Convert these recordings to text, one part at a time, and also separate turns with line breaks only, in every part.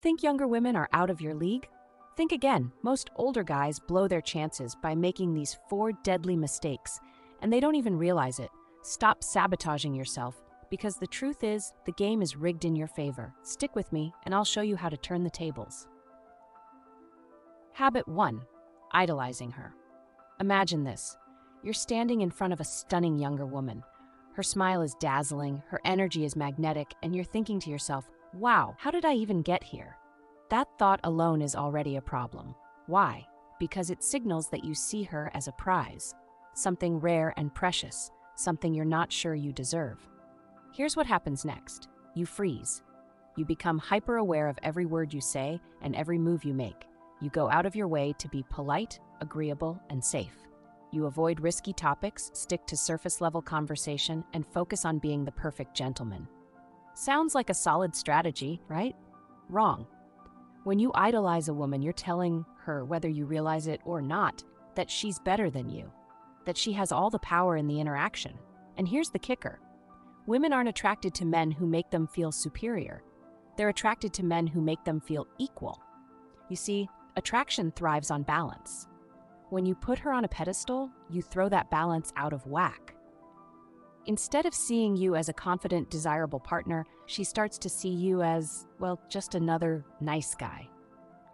Think younger women are out of your league? Think again. Most older guys blow their chances by making these 4 deadly mistakes, and they don't even realize it. Stop sabotaging yourself, because the truth is, the game is rigged in your favor. Stick with me, and I'll show you how to turn the tables. Habit 1. Idolizing her. Imagine this. You're standing in front of a stunning younger woman. Her smile is dazzling, her energy is magnetic, and you're thinking to yourself, wow, how did I even get here? That thought alone is already a problem. Why? Because it signals that you see her as a prize, something rare and precious, something you're not sure you deserve. Here's what happens next. You freeze. You become hyper-aware of every word you say and every move you make. You go out of your way to be polite, agreeable, and safe. You avoid risky topics, stick to surface-level conversation, and focus on being the perfect gentleman. Sounds like a solid strategy, right? Wrong. When you idolize a woman, you're telling her, whether you realize it or not, that she's better than you, that she has all the power in the interaction. And here's the kicker. Women aren't attracted to men who make them feel superior. They're attracted to men who make them feel equal. You see, attraction thrives on balance. When you put her on a pedestal, you throw that balance out of whack. Instead of seeing you as a confident, desirable partner, she starts to see you as, well, just another nice guy.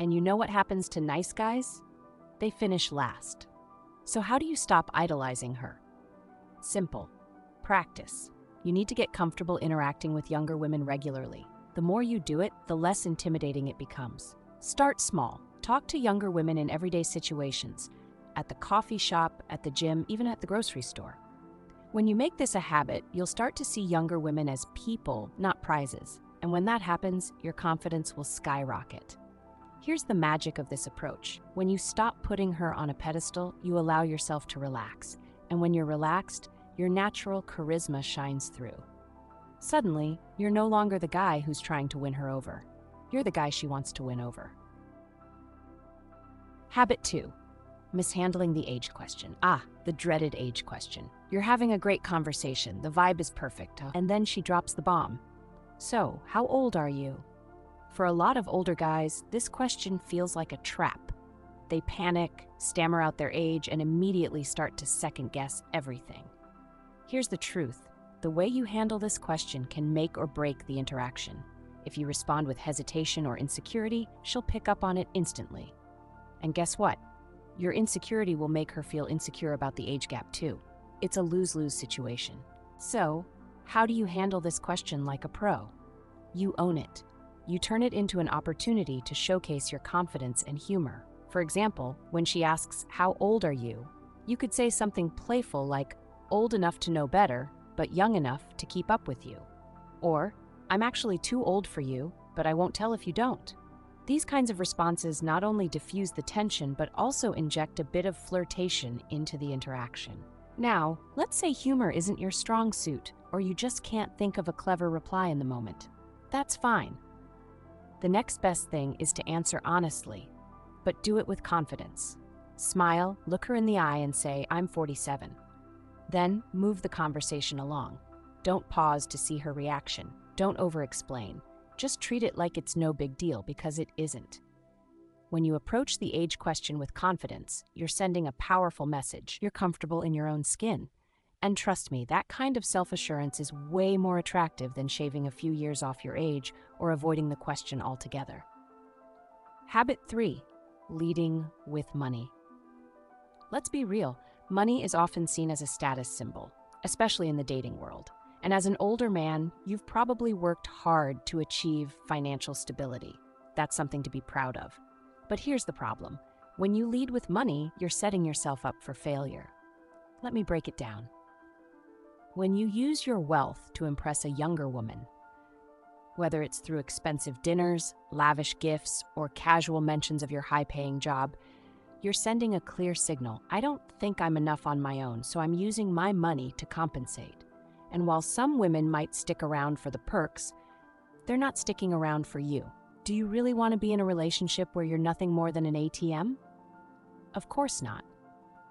And you know what happens to nice guys? They finish last. So how do you stop idolizing her? Simple. Practice. You need to get comfortable interacting with younger women regularly. The more you do it, the less intimidating it becomes. Start small. Talk to younger women in everyday situations. At the coffee shop, at the gym, even at the grocery store. When you make this a habit, you'll start to see younger women as people, not prizes. And when that happens, your confidence will skyrocket. Here's the magic of this approach. When you stop putting her on a pedestal, you allow yourself to relax. And when you're relaxed, your natural charisma shines through. Suddenly, you're no longer the guy who's trying to win her over. You're the guy she wants to win over. Habit 2. Mishandling the age question. The dreaded age question. You're having a great conversation, the vibe is perfect, and then she drops the bomb. So, how old are you? For a lot of older guys, this question feels like a trap. They panic, stammer out their age, and immediately start to second-guess everything. Here's the truth. The way you handle this question can make or break the interaction. If you respond with hesitation or insecurity, she'll pick up on it instantly. And guess what? Your insecurity will make her feel insecure about the age gap too. It's a lose-lose situation. So, how do you handle this question like a pro? You own it. You turn it into an opportunity to showcase your confidence and humor. For example, when she asks, "How old are you?" you could say something playful like, "Old enough to know better, but young enough to keep up with you." Or, "I'm actually too old for you, but I won't tell if you don't." These kinds of responses not only diffuse the tension, but also inject a bit of flirtation into the interaction. Now, let's say humor isn't your strong suit, or you just can't think of a clever reply in the moment. That's fine. The next best thing is to answer honestly, but do it with confidence. Smile, look her in the eye and say, "I'm 47. Then move the conversation along. Don't pause to see her reaction. Don't over-explain. Just treat it like it's no big deal, because it isn't. When you approach the age question with confidence, you're sending a powerful message. You're comfortable in your own skin. And trust me, that kind of self-assurance is way more attractive than shaving a few years off your age or avoiding the question altogether. Habit 3. Leading with money. Let's be real, money is often seen as a status symbol, especially in the dating world. And as an older man, you've probably worked hard to achieve financial stability. That's something to be proud of. But here's the problem. When you lead with money, you're setting yourself up for failure. Let me break it down. When you use your wealth to impress a younger woman, whether it's through expensive dinners, lavish gifts, or casual mentions of your high-paying job, you're sending a clear signal. I don't think I'm enough on my own, so I'm using my money to compensate. And while some women might stick around for the perks, they're not sticking around for you. Do you really want to be in a relationship where you're nothing more than an ATM? Of course not.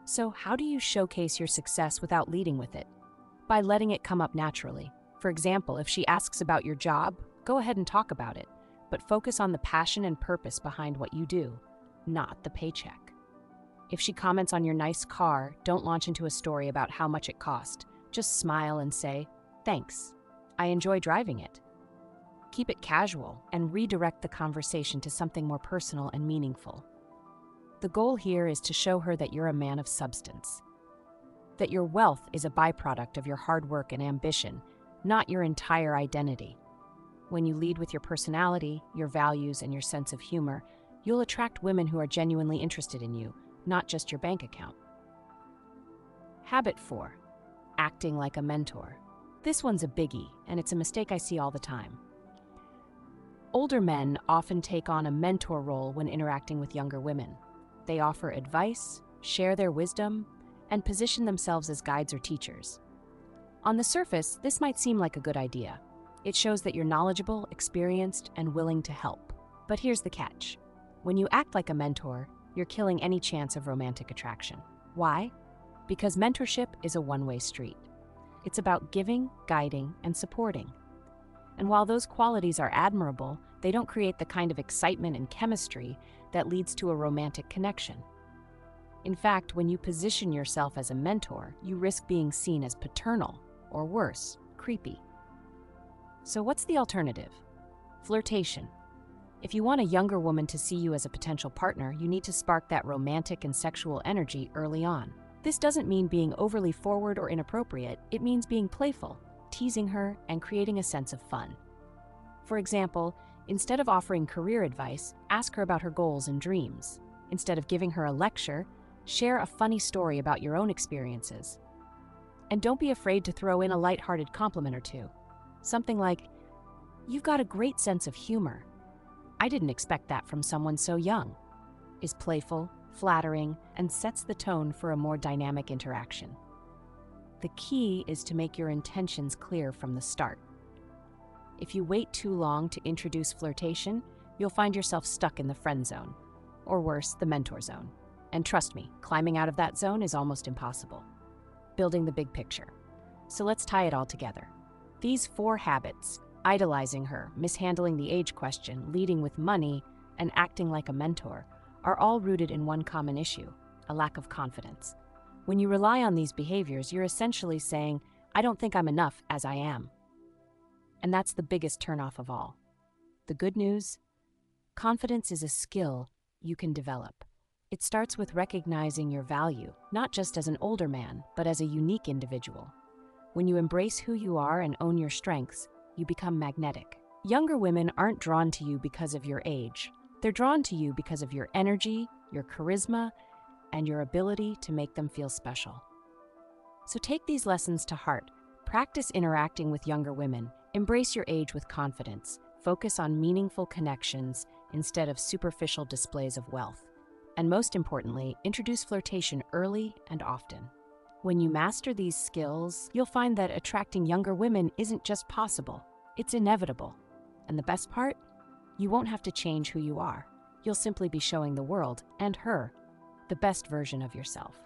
So how do you showcase your success without leading with it? By letting it come up naturally. For example, if she asks about your job, go ahead and talk about it. but focus on the passion and purpose behind what you do, not the paycheck. If she comments on your nice car, don't launch into a story about how much it cost. Just smile and say, "Thanks, I enjoy driving it." Keep it casual and redirect the conversation to something more personal and meaningful. The goal here is to show her that you're a man of substance, that your wealth is a byproduct of your hard work and ambition, not your entire identity. When you lead with your personality, your values, and your sense of humor, you'll attract women who are genuinely interested in you, not just your bank account. Habit 4. Acting like a mentor. This one's a biggie, and it's a mistake I see all the time. Older men often take on a mentor role when interacting with younger women. They offer advice, share their wisdom, and position themselves as guides or teachers. On the surface, this might seem like a good idea. It shows that you're knowledgeable, experienced, and willing to help. But here's the catch. When you act like a mentor, you're killing any chance of romantic attraction. Why? Because mentorship is a one-way street. It's about giving, guiding, and supporting. And while those qualities are admirable, they don't create the kind of excitement and chemistry that leads to a romantic connection. In fact, when you position yourself as a mentor, you risk being seen as paternal, or worse, creepy. So what's the alternative? Flirtation. If you want a younger woman to see you as a potential partner, you need to spark that romantic and sexual energy early on. This doesn't mean being overly forward or inappropriate, it means being playful, teasing her, and creating a sense of fun. For example, instead of offering career advice, ask her about her goals and dreams. Instead of giving her a lecture, share a funny story about your own experiences. And don't be afraid to throw in a lighthearted compliment or two. Something like, "You've got a great sense of humor. I didn't expect that from someone so young," is playful, flattering, and sets the tone for a more dynamic interaction. The key is to make your intentions clear from the start. If you wait too long to introduce flirtation, you'll find yourself stuck in the friend zone, or worse, the mentor zone. And trust me, climbing out of that zone is almost impossible. Building the big picture. So let's tie it all together. These 4 habits, idolizing her, mishandling the age question, leading with money, and acting like a mentor, are all rooted in one common issue, a lack of confidence. When you rely on these behaviors, you're essentially saying, "I don't think I'm enough as I am." And that's the biggest turnoff of all. The good news? Confidence is a skill you can develop. It starts with recognizing your value, not just as an older man, but as a unique individual. When you embrace who you are and own your strengths, you become magnetic. Younger women aren't drawn to you because of your age. They're drawn to you because of your energy, your charisma, and your ability to make them feel special. So take these lessons to heart. Practice interacting with younger women. Embrace your age with confidence. Focus on meaningful connections instead of superficial displays of wealth. And most importantly, introduce flirtation early and often. When you master these skills, you'll find that attracting younger women isn't just possible, it's inevitable. And the best part? You won't have to change who you are. You'll simply be showing the world, and her, the best version of yourself.